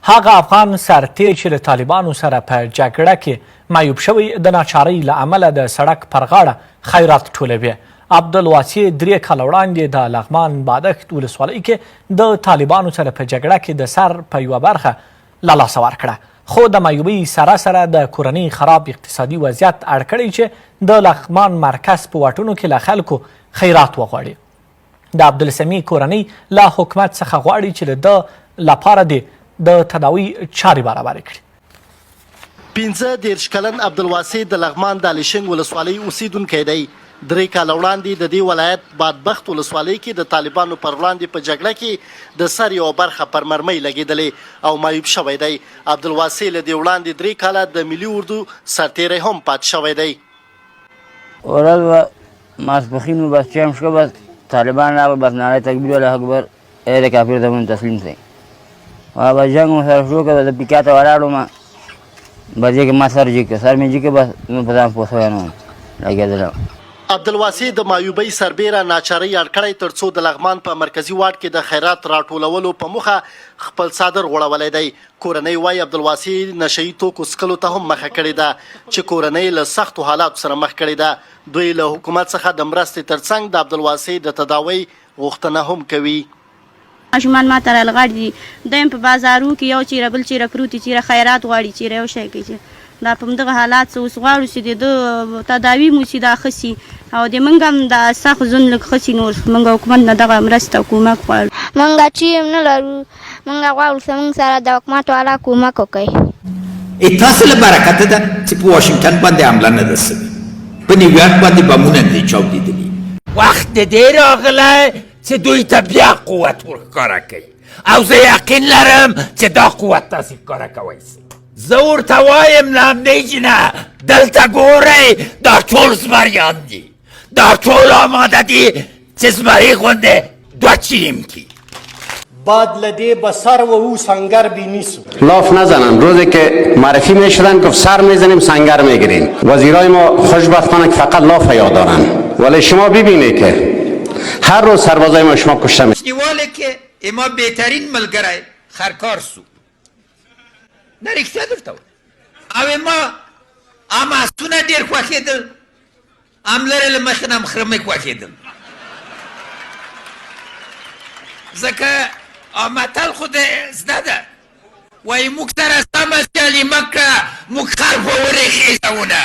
هغه افغان سرتېری چې له طالبانو سره په جګړه کې معیوب شوی د ناچارۍ له امله د سړک پر غاړه خیرات ټولوي. عبدالواسع 3 کاله وړاندې د لغمان بادښت ولسوالۍ کې د طالبانو سره په جګړه کې د سر په یوه برخه له لاسه ورکړه، خو د معیوبۍ سره سره د کورنۍ خراب اقتصادي وضعیت اړ کړی چې د لغمان مرکز په واټونو کې له خلکو خیرات وغواړي. د عبدالسمیع کورنۍ له حکومت څخه غواړي چې د ده لپاره د تداوی چارې برابرې کړي. 15 کلن عبدالواسع د لغمان د الیشنګ ولسوالۍ اوسیدونکی دی. 3 کاله وړاندې د دې ولایت بادبخت ولسوالۍ کې د طالبانو پر وړاندې په جګړه کې د سر یوه برخه پر مرمۍ لګېدلې او معیوب شوی دی. عبدالواسع له دې وړاندې 3 کاله د ملي اردو سرتېری هم پاتې شوی دی. ورځ به ماسپښین و بس چیم شوه، بس طالبان راغلل، بس ناره تکبیر الله اکبر ای د کافر ته مونږ تسلیم شئ. بس جنګ مو سره شروع کړه، د پیکا ته ولاړم، بس دې کې ما سر جګ کړ، سر مې جګ کړ، بس نور په ځان پوه شوی نه وم لګېدلم. عبدالواسع د معیوبۍ سربیره ناچارۍ اړ کړی تر څو د لغمان په مرکزي واټ کې د خیرات راټولولو په موخه خپل څادر غوړولی دی. کورنۍ وایي عبدالواسع نشهیي توکو څکلو ته هم مخه کړې ده چې کورنۍ له سختو حالاتو سره مخ کړې ده. دوی له حکومت څخه د مرستې ترڅنګ د عبدالواسع د تداوی غوښتنه هم کوي. ماشومان ما ته رالغړ دي، دویم په بازارو کې یو چیرې بل چیرې پروت دي، چیرې خیرات غواړي، چیرې یو شی کوي. دا په همدغه حالات څه اوس غواړو چې د ده تداوي مو چې دا ښه سي او د موږ هم د سخت ژوند لږ ښه سي. نور موږ حکومت نه دغه مرسته او کومک غواړو. موږ چې نه لرو، موږ غواړو چې موږ سره د حکومت والا کومک وکړي. تاسو له برکته ده چې په واشنګټن باندې حمله نه ده سوې، په نیویارک باندې بمونه نه دي چاودېدلي. وخت دې راغلی چې دوی ته بیا قوت ورښکاره کوي او زه یقین لرم چې دا قوت تاسې ښکاره کوئ. زه ورته وایم نامدی جینه دلته ګورئ، دا ټول زمریان دي، دا ټول آماده دي چې زمري غوندې دوه چیم کی. بعد لدی به سر و او سنگر بینیسو لاف نزنن. روزی که معرفی میشدن گفت سر میزنیم سنگر میگیریم. وزیرای ما خوشبختانه که فقط لاف یاد دارن، ولی شما ببینید که هر روز سربازای ما شما کشته میشن. نیواله که اما بهترین ملګری خرکار سو نه رښتیا درته او ما ام آسونه ډېر خوښېدل، ام لرې له مخې نه م خره مې خوښېدل، ځکه متل خو د زده ده وایي موږ سره سمه سیالي مه کړه، موږ خر په ورې خېژونه.